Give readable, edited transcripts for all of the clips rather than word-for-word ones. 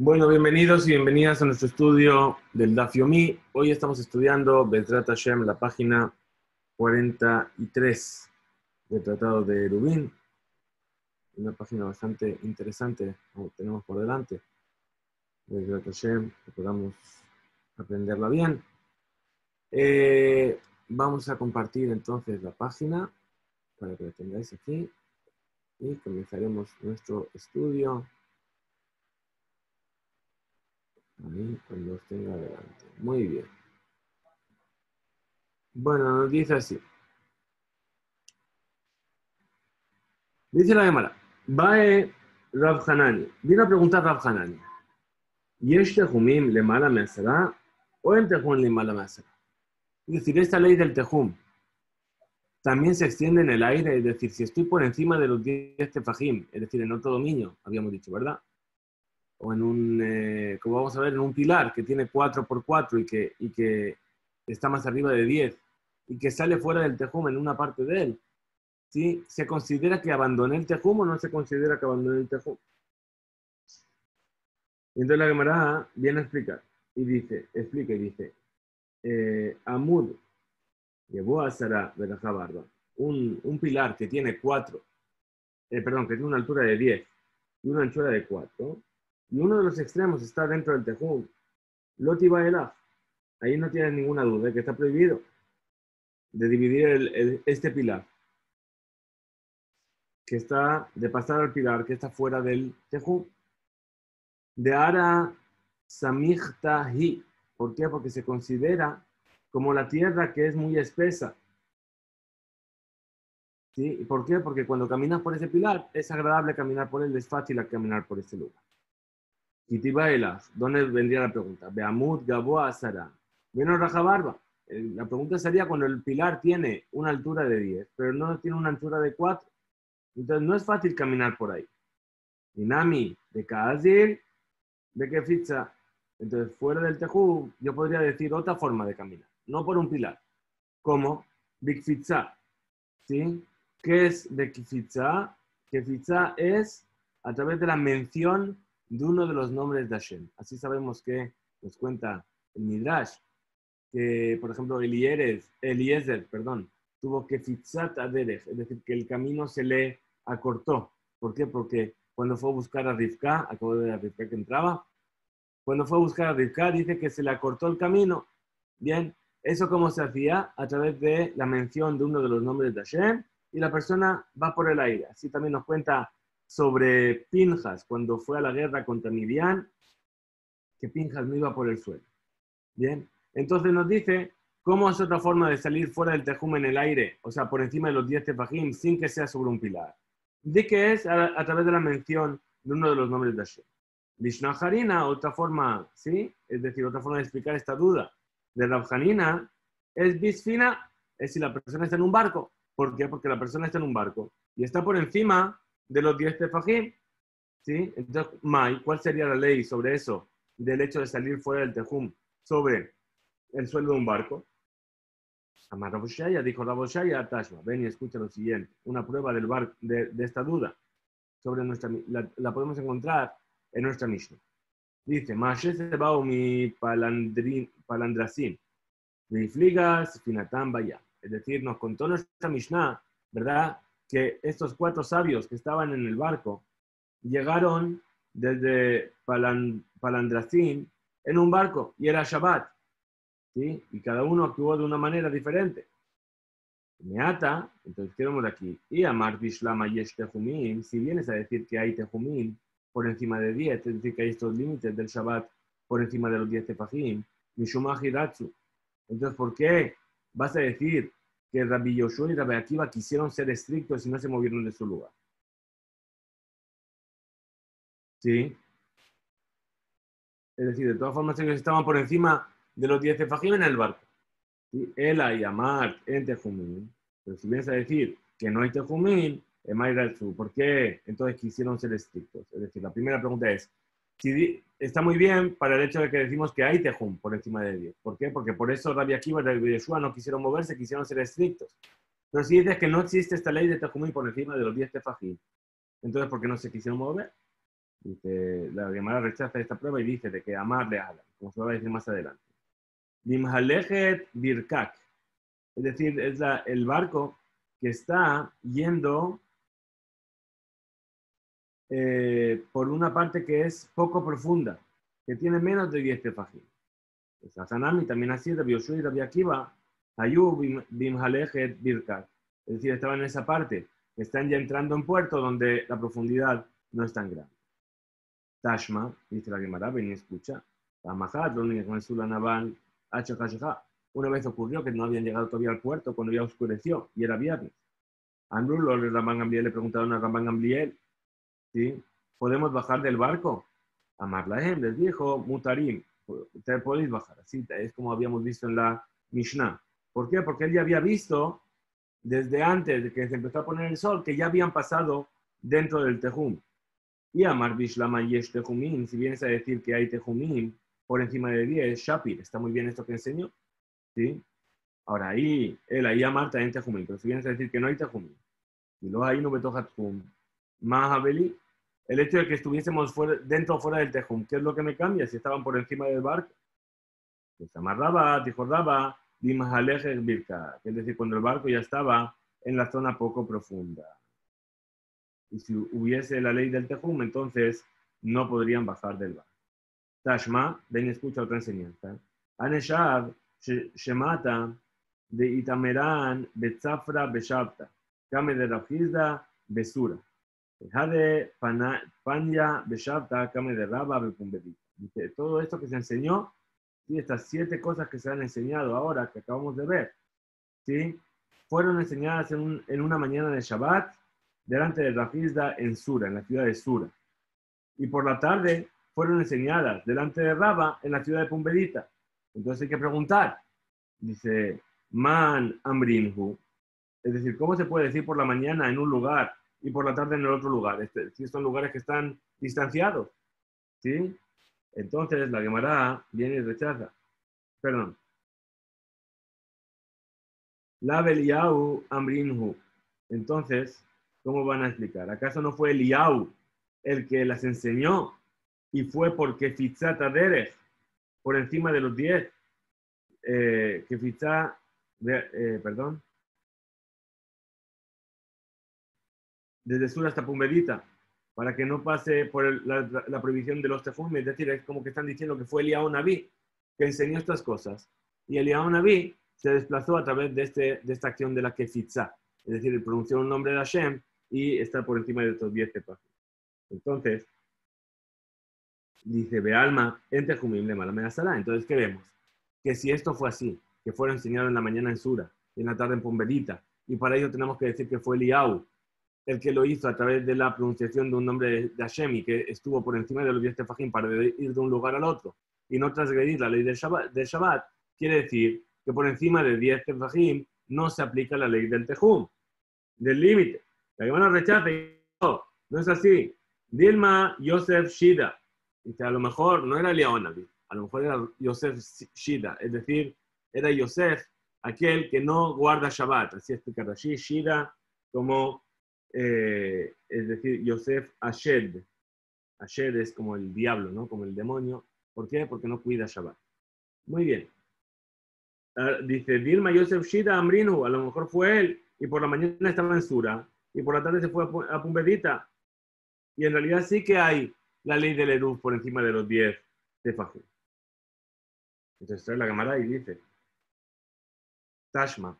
Bueno, bienvenidos y bienvenidas a nuestro estudio del Daf Yomi. Hoy estamos estudiando Bezrat Hashem, la página 43 del Tratado de Eruvin. Una página bastante interesante como tenemos por delante. Bezrat Hashem, que podamos aprenderla bien. Vamos a compartir entonces la página para que la tengáis aquí y comenzaremos nuestro estudio. Ahí, cuando os tenga adelante. Muy bien. Bueno, nos dice así. Dice la Gemara. Bae Rav Hanani. Vino a preguntar Rav Hanani. ¿Yesh tehumim lemala me'asara o en tehum lemala me'asara? Es decir, esta ley del tehum también se extiende en el aire. Es decir, si estoy por encima de los 10 tefajim, es decir, en otro dominio, habíamos dicho, ¿verdad? O en un, como vamos a ver, en un pilar que tiene 4x4 y que está más arriba de 10 y que sale fuera del tehum en una parte de él, ¿sí? ¿Se considera que abandoné el tehum o no se considera que abandoné el tehum? Entonces la Gemara viene a explicar y dice, explica y dice, Amud, llevó a Sara Berajá Barba, un pilar que tiene 4, que tiene una altura de 10 y una anchura de 4, y uno de los extremos está dentro del tehum, Loti Baelaf, ahí no tienes ninguna duda de que está prohibido de dividir este pilar, que está, de pasar al pilar que está fuera del tehum. De Ara Samichtahi. ¿Por qué? Porque se considera como la tierra que es muy espesa. ¿Sí? ¿Y por qué? Porque cuando caminas por ese pilar, es agradable caminar por él, es fácil caminar por ese lugar. Kitibaelas, ¿dónde vendría la pregunta? Beamud Gaboa Sara. Bueno, Rajabarba. La pregunta sería cuando el pilar tiene una altura de 10, pero no tiene una altura de 4. Entonces no es fácil caminar por ahí. Inami de Kazil, de Kefitza. Entonces, fuera del tehum, yo podría decir otra forma de caminar, no por un pilar, como Bikfitza, ¿sí? ¿Qué es Bikfitza? Kefitza es a través de la mención de uno de los nombres de Hashem. Así sabemos que nos cuenta el Midrash, que, por ejemplo, Eliezer, tuvo Kefitzat Aderech, es decir, que el camino se le acortó. ¿Por qué? Porque cuando fue a buscar a Rivka, acabo de ver a Rivka que entraba, cuando fue a buscar a Rivka, dice que se le acortó el camino. Bien, ¿eso cómo se hacía? A través de la mención de uno de los nombres de Hashem, y la persona va por el aire. Así también nos cuenta sobre Pinjas, cuando fue a la guerra contra Midian, que Pinjas no iba por el suelo. Bien, entonces nos dice cómo es otra forma de salir fuera del tehum en el aire, o sea, por encima de los 10 tefajim, sin que sea sobre un pilar. De que es a través de la mención de uno de los nombres de Hashem. Mishnah Harina, otra forma, ¿sí? Es decir, otra forma de explicar esta duda de Rav Hanina es bisfina, es si la persona está en un barco. ¿Por qué? Porque la persona está en un barco y está por encima de los 10 tefajim, ¿sí? Entonces, ¿cuál sería la ley sobre eso? Del hecho de salir fuera del tehum sobre el suelo de un barco. Amar Rav Shaya, dijo Rav Shaya, Tashma, ven y escucha lo siguiente. Una prueba de esta duda sobre la podemos encontrar en nuestra Mishnah. Dice, Mashe se va mi palandrasim, mi fligas, finatam vaya. Es decir, nos contó nuestra Mishnah, ¿verdad? Que estos 4 sabios que estaban en el barco llegaron desde Palandrasim en un barco y era Shabbat, ¿sí? Y cada uno actuó de una manera diferente. Meata, entonces quedamos aquí. Y Amar Bishlama Yesh Tehumim, si vienes a decir que hay Tehumim por encima de 10, es decir, que hay estos límites del Shabbat por encima de los 10 tefajim, Mishumah Hiratsu. Entonces, ¿por qué vas a decir que Rabbi Yoshua y Rabbi Akiva quisieron ser estrictos y no se movieron de su lugar? ¿Sí? Es decir, de todas formas, ellos estaban por encima de los 10 tefajim en el barco. ¿Sí? Ela y Amar en Tehumim. Pero si vienes a decir que no hay Tehumim, ¿por qué entonces quisieron ser estrictos? Es decir, la primera pregunta es, si está muy bien para el hecho de que decimos que hay Tehum por encima de 10. ¿Por qué? Porque por eso Rabbi Akiva y Rabbi Yoshua no quisieron moverse, quisieron ser estrictos. Pero si dices que no existe esta ley de Tehumim por encima de los 10 tefajim, entonces ¿por qué no se quisieron mover? Dice, la Gemara rechaza esta prueba y dice de que amarle a Adam, como se va a decir más adelante. Dimhalejet birkak, es decir, es el barco que está yendo por una parte que es poco profunda, que tiene menos de 10 tefajim. Sanami también así, Rabbi Yoshua y Rabbi Akiva, Ayub Bimhalejet Birkat. Es decir, estaban en esa parte, que están ya entrando en puerto donde la profundidad no es tan grande. Tashma, dice la Gemara, ven y escucha. Una vez ocurrió que no habían llegado todavía al puerto cuando ya oscureció y era viernes. Andrulo le preguntaron a Ramban Gamliel, ¿sí? ¿Podemos bajar del barco? Amar Lahem les dijo, Mutarim, ustedes podéis bajar. Así es como habíamos visto en la Mishnah. ¿Por qué? Porque él ya había visto, desde antes de que se empezó a poner el sol, que ya habían pasado dentro del Tejum. Y Amar Bishlama Yesh Tejumim, si vienes a decir que hay Tejumim por encima de 10, Shapir, está muy bien esto que enseñó. ¿Sí? Ahora ahí Amar también Tejumim, pero si vienes a decir que no hay Tejumim, y luego ahí no me toca Tejum, Mahabeli, el hecho de que estuviésemos dentro o fuera del Tejum, ¿qué es lo que me cambia? Si estaban por encima del barco. Pues amarraba, dijo Raba, Dimahaleje Birka, es decir, cuando el barco ya estaba en la zona poco profunda. Y si hubiese la ley del Tejum, entonces no podrían bajar del barco. Tashma, ven y escucha otra enseñanza. Aneshab, Shemata, de Itamerán, Betzafra, Beshabta, Kame de Rabhizda, Besura. Jade Panya Beshavta Kame de Raba Bepumbedita. Dice, todo esto que se enseñó, ¿sí? Estas 7 cosas que se han enseñado ahora, que acabamos de ver, ¿sí? Fueron enseñadas en una mañana de Shabbat, delante de Rafizda en Sura, en la ciudad de Sura. Y por la tarde fueron enseñadas delante de Raba, en la ciudad de Pumbedita. Entonces hay que preguntar, dice, Man Amrinhu, es decir, ¿cómo se puede decir por la mañana en un lugar y por la tarde en el otro lugar? Si son lugares que están distanciados, ¿sí? Entonces la Gemara viene y rechaza. Perdón. La Beliau Amrinhu. Entonces, ¿cómo van a explicar? ¿Acaso no fue Eliau el que las enseñó y fue porque Fitzata Derech, por encima de los 10, que Fitzá, perdón, desde Sur hasta Pumbedita, para que no pase por la prohibición de los tefum, es decir, es como que están diciendo que fue Eliyahu Naví que enseñó estas cosas. Y Eliyahu Naví se desplazó a través de esta acción de la Kefitza, es decir, pronunció un nombre de Hashem y está por encima de estos 10 tefajim. Entonces, dice, Bealma, en Tejumim le mala Sala. Entonces, ¿qué vemos? Que si esto fue así, que fuera enseñado en la mañana en Sura y en la tarde en Pumbedita, y para ello tenemos que decir que fue Eliyahu el que lo hizo a través de la pronunciación de un nombre de Hashem y que estuvo por encima de los 10 tefajim para ir de un lugar al otro y no transgredir la ley del Shabbat, quiere decir que por encima de 10 tefajim no se aplica la ley del Tejum, del límite. La Gemara rechaza y no es así. Dilma Yosef Shida. Dice, a lo mejor no era Leonavi, a lo mejor era Yosef Shida, es decir, era Yosef aquel que no guarda Shabbat. Así explica Rashi, Shida como es decir, Yosef Ashed. Ashed es como el diablo, ¿no? Como el demonio. ¿Por qué? Porque no cuida Shabbat. Muy bien. Dice, Dilma Yosef Shida Amrinu, a lo mejor fue él, y por la mañana estaba en Sura, y por la tarde se fue a Pumbedita. Y en realidad sí que hay la ley del Eruv por encima de los 10 de Fajú. Entonces trae la cámara y dice, Tashma,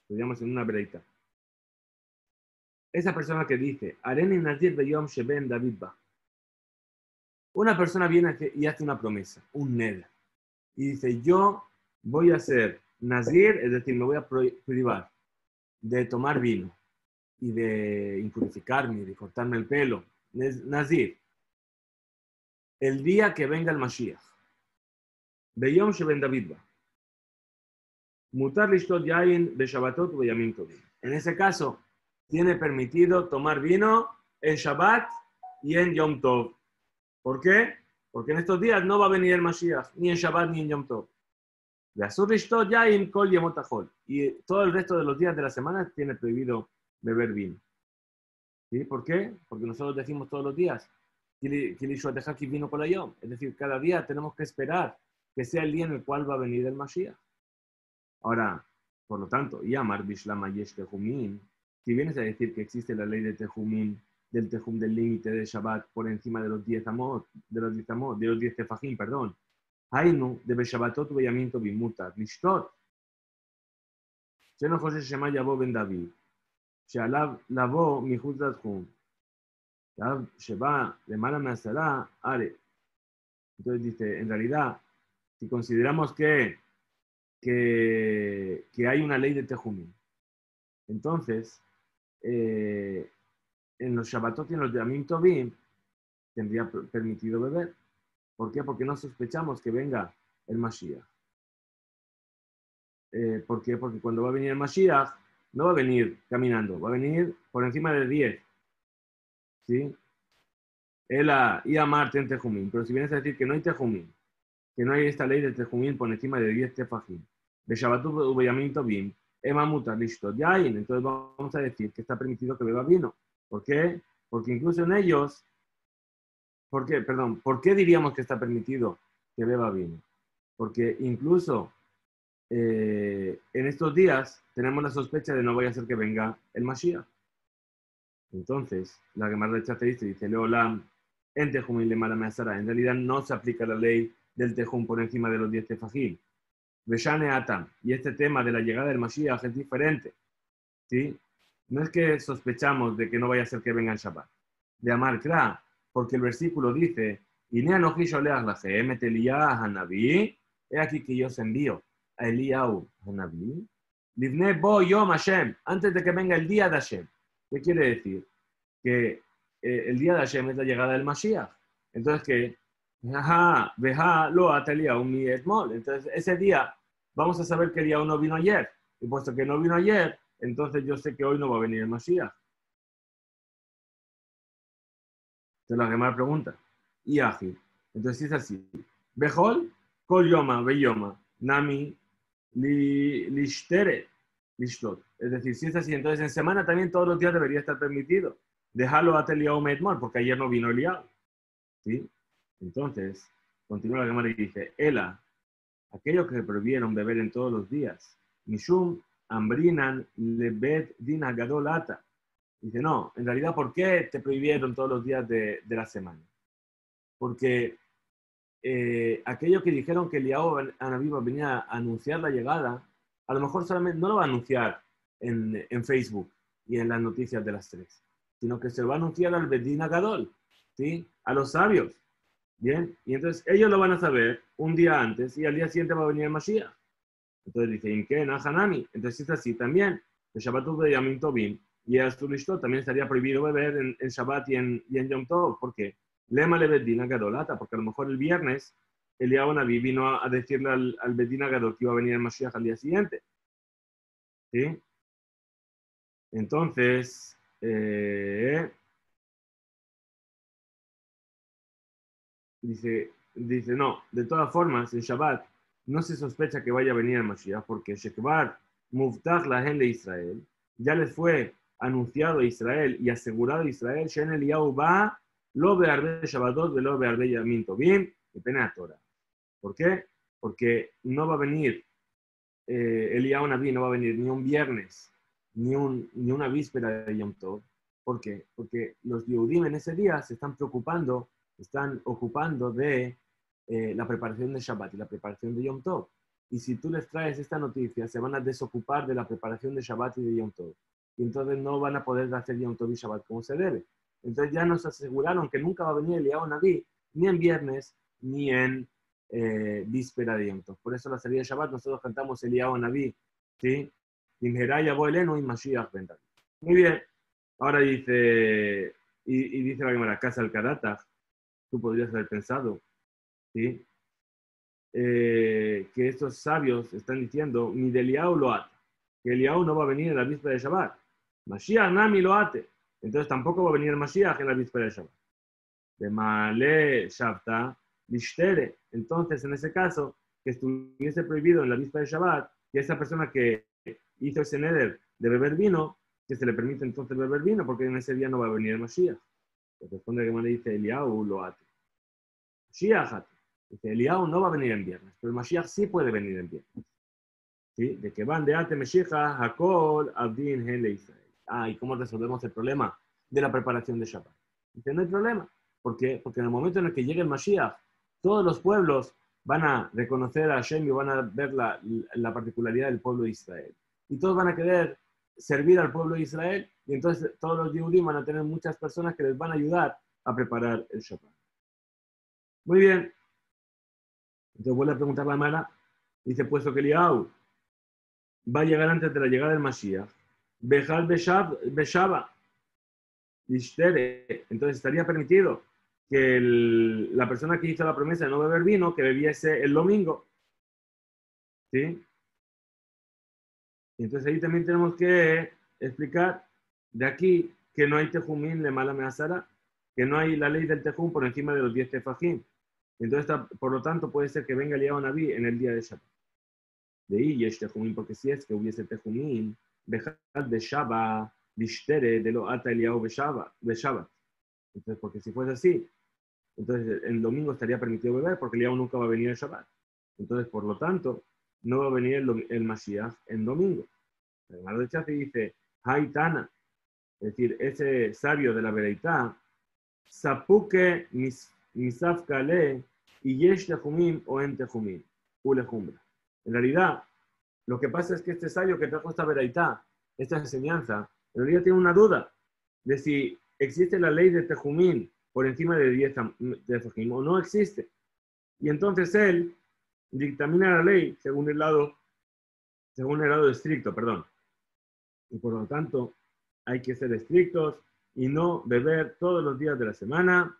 lo llamamos en una breita. Esa persona que dice, Areni Nazir Beyom Sheben David Ba. Una persona viene y hace una promesa, un neder, y dice, yo voy a ser Nazir, es decir, me voy a privar de tomar vino y de impurificarme, de cortarme el pelo. Nazir, el día que venga el Mashiach. Beyom Sheben David Ba. Mutar Lishtot Yain de Shabbatot u Yamim Tovim. En ese caso, tiene permitido tomar vino en Shabbat y en Yom Tov. ¿Por qué? Porque en estos días no va a venir el Mashiach, ni en Shabbat ni en Yom Tov. Y todo el resto de los días de la semana tiene prohibido beber vino. ¿Sí? ¿Por qué? Porque nosotros decimos todos los días, vino con la yom. Es decir, cada día tenemos que esperar que sea el día en el cual va a venir el Mashiach. Ahora, por lo tanto, Yamar Bishlama Yesh Tehumim, si vienes a decir que existe la ley de Tehumim, del Tehum del límite de Shabbat por encima de los 10 amot, de los 10 tefajim, perdón. Hainu de Beshabbatot Beyamim Tovim Mutar, Lishtot. Sheno José Shema Yabo Ben David, Shealav Lavo Mihut Datchum, Sheba Lemala Measara, Are. Entonces dice, en realidad, si consideramos que hay una ley de Tehumim, entonces, en los Shabbatot y en los Yamim Tovim tendría permitido beber. ¿Por qué? Porque no sospechamos que venga el Mashiach. ¿Por qué? Porque cuando va a venir el Mashiach, no va a venir caminando, va a venir por encima de 10. ¿Sí? Ela y amarte en Tehumim. Pero si vienes a decir que no hay Tehumim, que no hay esta ley de Tehumim por encima de 10 tefajim, de Shabbatot u Yamim Tovim, Ema mutar listo, yain. Entonces vamos a decir que está permitido que beba vino. ¿Por qué? Porque incluso en ellos, ¿por qué diríamos que está permitido que beba vino? Porque incluso en estos días tenemos la sospecha de no vaya a ser que venga el Mashiach. Entonces, la Gemara de Chateísta dice, Leolam, en Tehum y Lemala Measara, en realidad no se aplica la ley del Tehum por encima de los 10 tefajim. Beshane Atam, y este tema de la llegada del Mashiach es diferente. ¿Sí? No es que sospechamos de que no vaya a ser que venga el Shabbat. De Amar Kra, porque el versículo dice, he aquí que yo os envío a Eliyahu Hanaví, Livne bo yom Hashem, antes de que venga el día de Hashem. ¿Qué quiere decir? Que el día de Hashem es la llegada del Mashiach. Entonces que, entonces ese día vamos a saber que Eliyahu no vino ayer. Y puesto que no vino ayer, entonces yo sé que hoy no va a venir el Mashiach. Entonces la Gemara pregunta, y ágil. Entonces si es así, Behol, Kol Yoma, Beyoma, Nami, Lishtere, Lishtot. Es decir, si es así, entonces en semana también todos los días debería estar permitido. Dejarlo a Eliyahu Medmor, porque ayer no vino Eliyahu. ¿Sí? Entonces, continúa la Gemara y dice, Ela, aquellos que se prohibieron beber en todos los días, Mishum, Ambrinan, Lebed, Dina, Gadolata. Dice, no, en realidad, ¿por qué te prohibieron todos los días de la semana? Porque aquellos que dijeron que Eliyahu Hanaví venía a anunciar la llegada, a lo mejor solamente no lo va a anunciar en Facebook y en las noticias de las 3, sino que se lo va a anunciar al Bedín Gadol, ¿sí? A los sabios. Bien, y entonces ellos lo van a saber un día antes y al día siguiente va a venir el Mashiach. Entonces dice, ¿en qué? Hanami. Entonces es así también. El Shabbat de Yamim Tovim y el Zulishtot también estaría prohibido beber en Shabbat y en Yom Tov. ¿Por qué? Lema le Bedina Gadolata, porque a lo mejor el viernes Eliyahu Hanaví vino a decirle al Bedina Gadol que iba a venir el Mashiach al día siguiente. ¿Sí? Entonces, dice, no, de todas formas, en Shabbat no se sospecha que vaya a venir el Mashiach, porque Shekvar Muftach la gente de Israel, ya les fue anunciado a Israel y asegurado a Israel, Shen Eliyahu va, lo bearbe Shabbatot, lo bearbe Yamim Tovim, y pena Torah. ¿Por qué? Porque no va a venir Eliyahu Hanaví, no va a venir ni un viernes, ni una víspera de Yom Tov. ¿Por qué? Porque los Yehudim en ese día se están preocupando, están ocupando de la preparación de Shabbat y la preparación de Yom Tov. Y si tú les traes esta noticia, se van a desocupar de la preparación de Shabbat y de Yom Tov. Y entonces no van a poder hacer Yom Tov y Shabbat como se debe. Entonces ya nos aseguraron que nunca va a venir Eliyahu Hanaví, ni en viernes, ni en víspera de Yom Tov. Por eso la salida de Shabbat nosotros cantamos Eliyahu Hanaví, ¿sí? Imherá yavo elenu y Mashiach ben David. Muy bien. Ahora dice, y dice la Gemara, casa al Karatach, tú podrías haber pensado, ¿sí? Que estos sabios están diciendo, mi de Eliyahu lo ate, que Eliyahu no va a venir en la víspera de Shabbat. Mashiach nami lo ate. Entonces tampoco va a venir el Mashiach en la víspera de Shabbat. De Male Shabta Lishtere. Entonces, en ese caso, que estuviese prohibido en la víspera de Shabbat, y esa persona que hizo ese neder de beber vino, que se le permite entonces beber vino, porque en ese día no va a venir el Mashiach. Responde que me dice Eliyahu lo ate. Mashiach. Dice, Eliyahu no va a venir en viernes, pero el Mashiach sí puede venir en viernes. ¿Sí? De que van de ate Meshicha, Hakol, Abdin, Hele, Israel. ¿Y cómo resolvemos el problema de la preparación de Shabbat? Dice, no hay problema. ¿Por qué? Porque en el momento en el que llegue el Mashiach, todos los pueblos van a reconocer a Hashem y van a ver la particularidad del pueblo de Israel. Y todos van a querer servir al pueblo de Israel, y entonces todos los Yehudim van a tener muchas personas que les van a ayudar a preparar el Shabbat. Muy bien. Entonces vuelve a preguntar la Mara. Dice, puesto que Eliyahu va a llegar antes de la llegada del Mashiach, Bejal Beshaba, entonces estaría permitido que la persona que hizo la promesa de no beber vino, que bebiese el domingo. ¿Sí? Y entonces ahí también tenemos que explicar de aquí que no hay tejumín le mala meazara, que no hay la ley del tejum por encima de los 10 tefajim. Entonces, por lo tanto, puede ser que venga Eliyahu Naví en el día de Shabbat. De ahí y es tejumín, porque si es que hubiese tejumín, Bejal de Shabbat, Lishtere de lo ata Eliyahu de Shabbat. Entonces, porque si fuese así, entonces el domingo estaría permitido beber porque Eliyahu nunca va a venir el Shabbat. Entonces, por lo tanto, no va a venir el Mashiach en domingo. El hermano de Chafi dice, Haitana, es decir, ese sabio de la Bereitá, Sapuke misafkale y yesh tejumim o en tejumim, ulejumbra. En realidad, lo que pasa es que este sabio que trajo esta Bereitá, esta enseñanza, en realidad tiene una duda de si existe la ley de tejumim por encima de 10 tefajim o no existe. Y entonces él dictamina la ley según el lado estricto, perdón. Y por lo tanto, hay que ser estrictos y no beber todos los días de la semana,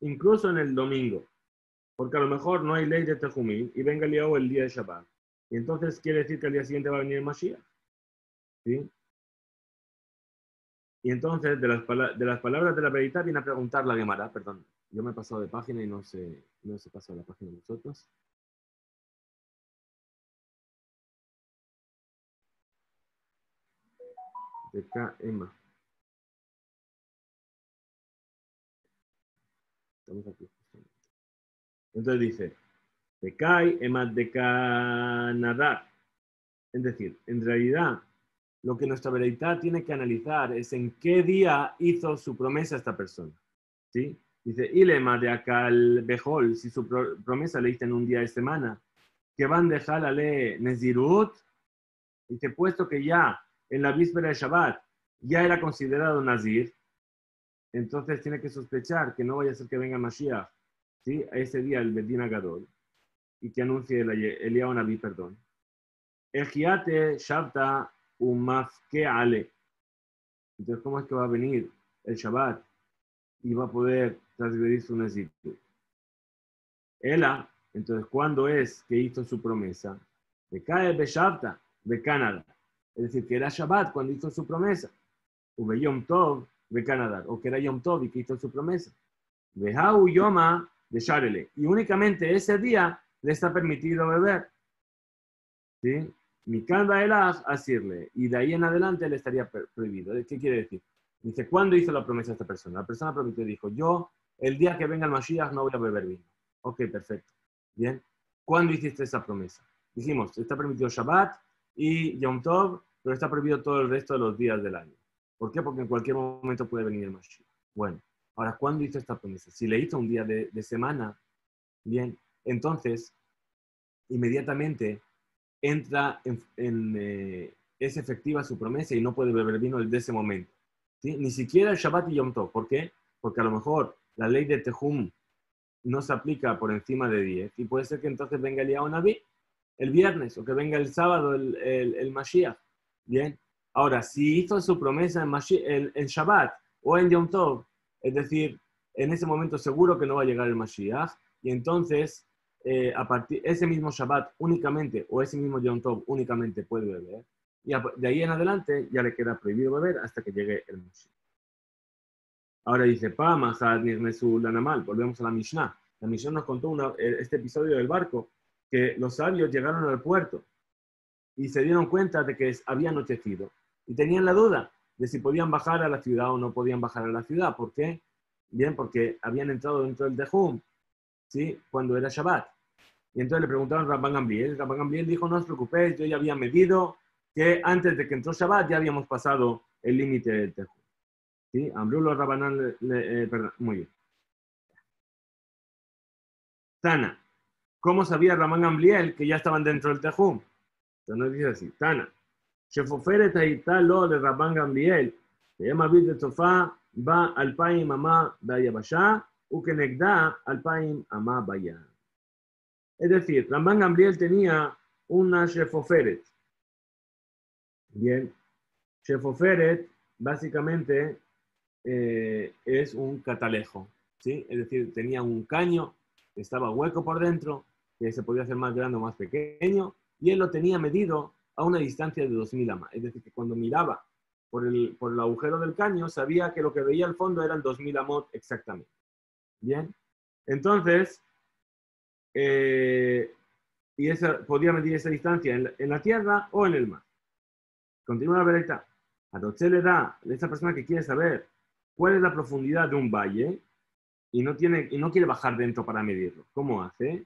incluso en el domingo. Porque a lo mejor no hay ley de tejumim y venga Eliyahu el día de Shabbat. Y entonces quiere decir que al día siguiente va a venir el Mashiach. ¿Sí? Y entonces, de las palabras de la Bereitá viene a preguntar la Gemara, perdón, yo me he pasado de página y no se pasó la página de nosotros. De K, Emma. Estamos aquí. Entonces dice, de Kai, Emma de Canadá. Es decir, en realidad, lo que nuestra Bereitá tiene que analizar es en qué día hizo su promesa esta persona. ¿Sí? Dice, Ilema de Akal Behol, si su promesa le hizo en un día de semana, que van a dejar a leer Nezirut, dice, puesto que ya en la víspera de Shabbat ya era considerado Nazir, entonces tiene que sospechar que no vaya a ser que venga Mashiach, ¿sí? A ese día el Bedín Agadol, y que anuncie el Eliyahu Naví, perdón. Ejiate Shabta Umafke Ale. Entonces, ¿cómo es que va a venir el Shabbat y va a poder transgredir su Nazirut? Ela, entonces, ¿cuándo es que hizo su promesa? De cae de Shabta, de Canadá. Es decir, que era Shabbat cuando hizo su promesa. O de Yom Tov, de Canadá. O que era Yom Tov y que hizo su promesa. De Hau Yoma, de Sharele. Y únicamente ese día le está permitido beber. ¿Sí? Mi Kanda Elach, asirle. Y de ahí en adelante le estaría prohibido. ¿Qué quiere decir? Dice, ¿cuándo hizo la promesa esta persona? La persona prometió y dijo, yo, el día que venga el Mashiach, no voy a beber vino. Ok, perfecto. Bien. ¿Cuándo hiciste esa promesa? Dijimos, está permitido Shabbat y Yom Tov, pero está prohibido todo el resto de los días del año. ¿Por qué? Porque en cualquier momento puede venir el Mashiach. Bueno, ahora, ¿cuándo hizo esta promesa? Si le hizo un día de semana, bien, entonces, inmediatamente entra es efectiva su promesa y no puede beber vino desde ese momento. ¿Sí? Ni siquiera el Shabbat y Yom Tov. ¿Por qué? Porque a lo mejor la ley de Tehum no se aplica por encima de 10 y puede ser que entonces venga el Eliyahu Naví el viernes o que venga el sábado el Mashiach. Bien. Ahora, si hizo su promesa en Shabbat o en Yom Tov, es decir, en ese momento seguro que no va a llegar el Mashiach y entonces ese mismo Shabbat únicamente o ese mismo Yom Tov únicamente puede beber y de ahí en adelante ya le queda prohibido beber hasta que llegue el Mashiach. Ahora dice, volvemos a la Mishnah. La Mishnah nos contó este episodio del barco, que los sabios llegaron al puerto y se dieron cuenta de que había anochecido. Y tenían la duda de si podían bajar a la ciudad o no podían bajar a la ciudad. ¿Por qué? bien, porque habían entrado dentro del Tehum, ¿sí? Cuando era Shabbat. Y entonces le preguntaron a Rabban Gamliel. Rabban Gamliel dijo, no os preocupéis, yo ya había medido que antes de que entró Shabbat ya habíamos pasado el límite del Tehum. ¿Sí? Ambrulo Rabbanán, perdón, muy bien. Tana, ¿cómo sabía Rabban Gamliel que ya estaban dentro del Tehum? Entonces nos dice así, Tana, Shefoferet הייתה לו לרבן גמליאל, שהם אביד לצופה, בא 2,000 אמה ביבשה, וכנגדה 2,000 אמה בים. Es decir, Rabban Gamliel tenía una Shefoferet. Bien, Shefoferet básicamente es un catalejo, ¿sí? Es decir, tenía un caño que estaba hueco por dentro, que se podía hacer más grande o más pequeño, y él lo tenía medido a una distancia de 2.000 amas. Es decir, que cuando miraba por el agujero del caño, sabía que lo que veía al fondo eran 2.000 amot exactamente. Bien, entonces, y podía medir esa distancia en la tierra o en el mar. Continúa la vereta. A Doche le da, a esa persona que quiere saber cuál es la profundidad de un valle y no quiere bajar dentro para medirlo. ¿Cómo hace?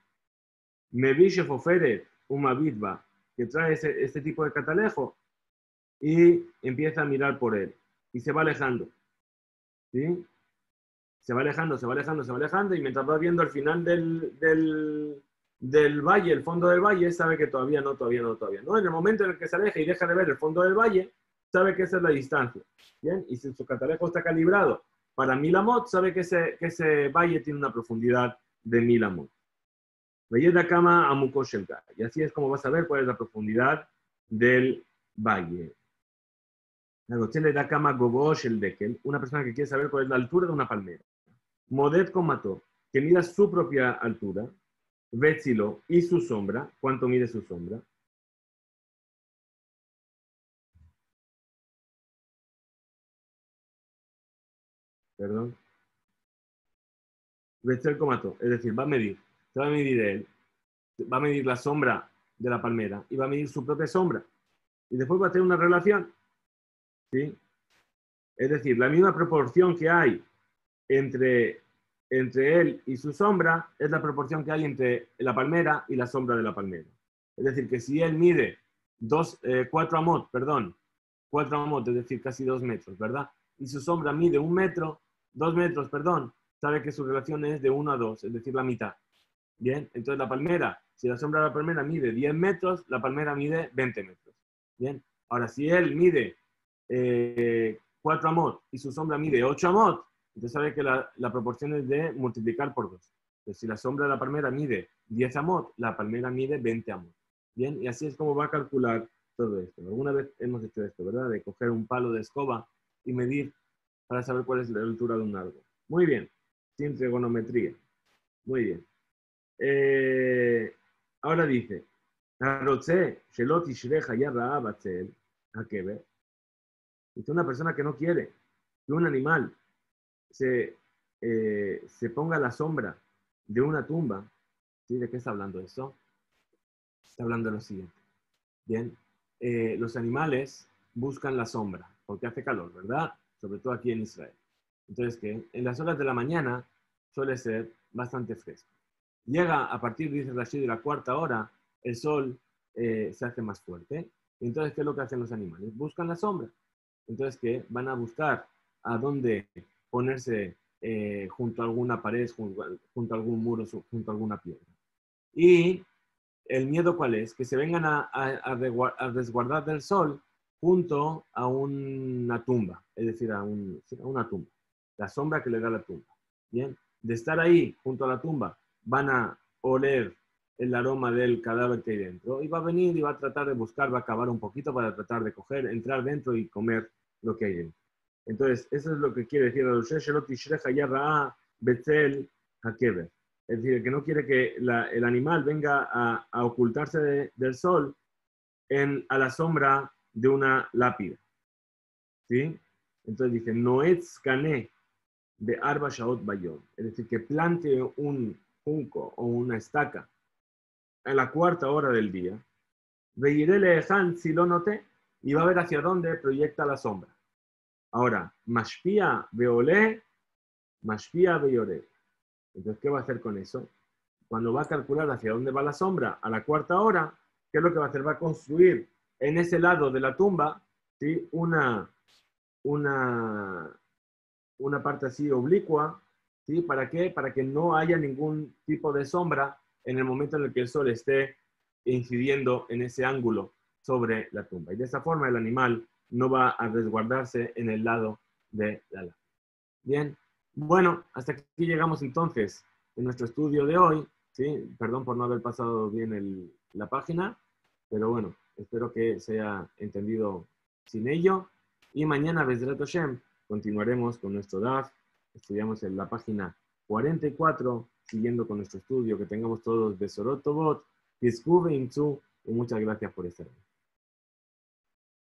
Me vi Shefoferet, una vidba, que trae este tipo de catalejo y empieza a mirar por él. Y se va alejando. ¿Sí? Se va alejando, se va alejando, se va alejando, y mientras va viendo el final del valle, el fondo del valle, sabe que todavía no. En el momento en el que se aleja y deja de ver el fondo del valle, sabe que esa es la distancia. ¿Bien? Y si su catalejo está calibrado para 1.000 amot, sabe que ese valle tiene una profundidad de 1.000 amot. Cama a Mukoshelka. Y así es como vas a ver cuál es la profundidad del valle. Da Cama Gobosh el Dekel, una persona que quiere saber cuál es la altura de una palmera. Modet con Mató, que mida su propia altura. Vetzilo y su sombra. ¿Cuánto mide su sombra? Perdón. Vetzel con Mató, es decir, va a medir. Se va a medir él. Va a medir la sombra de la palmera y va a medir su propia sombra. Y después va a tener una relación. ¿Sí? Es decir, la misma proporción que hay entre él y su sombra es la proporción que hay entre la palmera y la sombra de la palmera. Es decir, que si él mide 4 amot, es decir, casi 2 metros, ¿verdad? Y su sombra mide 1 metro, 2 metros, perdón, sabe que su relación es de 1 a 2, es decir, la mitad. Bien, entonces la palmera, si la sombra de la palmera mide 10 metros, la palmera mide 20 metros. Bien, ahora si él mide 4 amot y su sombra mide 8 amot, entonces sabe que la proporción es de multiplicar por 2. Entonces si la sombra de la palmera mide 10 amot, la palmera mide 20 amot. Bien, y así es como va a calcular todo esto. Alguna vez hemos hecho esto, ¿verdad? De coger un palo de escoba y medir para saber cuál es la altura de un árbol. Muy bien, sin trigonometría. Muy bien. Ahora dice, dice una persona que no quiere que un animal se ponga a la sombra de una tumba. ¿Sí? ¿De qué está hablando esto? Está hablando de lo siguiente. Bien, los animales buscan la sombra porque hace calor, ¿verdad? Sobre todo aquí en Israel. Entonces, que en las horas de la mañana suele ser bastante fresco. Llega a partir, dice Rashid, de la 4ª hora, el sol se hace más fuerte. Entonces, ¿qué es lo que hacen los animales? Buscan la sombra. Entonces, ¿qué? Van a buscar a dónde ponerse junto a alguna pared, junto a algún muro, junto a alguna piedra. Y el miedo, ¿cuál es? Que se vengan a resguardar del sol junto a una tumba, es decir, a una tumba. La sombra que le da la tumba. Bien, de estar ahí junto a la tumba, van a oler el aroma del cadáver que hay dentro y va a venir y va a tratar de buscar, va a cavar un poquito para tratar de coger, entrar dentro y comer lo que hay dentro. Entonces, eso es lo que quiere decir Betzel Hakeber. Es decir, que no quiere que el animal venga a ocultarse del sol a la sombra de una lápida. ¿Sí? Entonces dice, Noetz Kane de Arba Shaot Bayom. Es decir, que plante un junco o una estaca a la 4ª hora del día. Veirele Ejan si lo noté y va a ver hacia dónde proyecta la sombra. Ahora, Mashpia Veole Mashpia Beyore. Entonces, ¿qué va a hacer con eso? Cuando va a calcular hacia dónde va la sombra a la cuarta hora, ¿qué es lo que va a hacer? Va a construir en ese lado de la tumba, ¿sí? una parte así oblicua, ¿sí? ¿Para qué? Para que no haya ningún tipo de sombra en el momento en el que el sol esté incidiendo en ese ángulo sobre la tumba. Y de esa forma el animal no va a resguardarse en el lado de la lámpara. Bien, bueno, hasta aquí llegamos entonces en nuestro estudio de hoy. ¿Sí? Perdón por no haber pasado bien la página, pero bueno, espero que se haya entendido sin ello. Y mañana, Bezrat Hashem, continuaremos con nuestro DAF. Estudiamos en la página 44, siguiendo con nuestro estudio. Que tengamos todos Besorot Tovot, Yizku Veimtzu, y muchas gracias por estar aquí.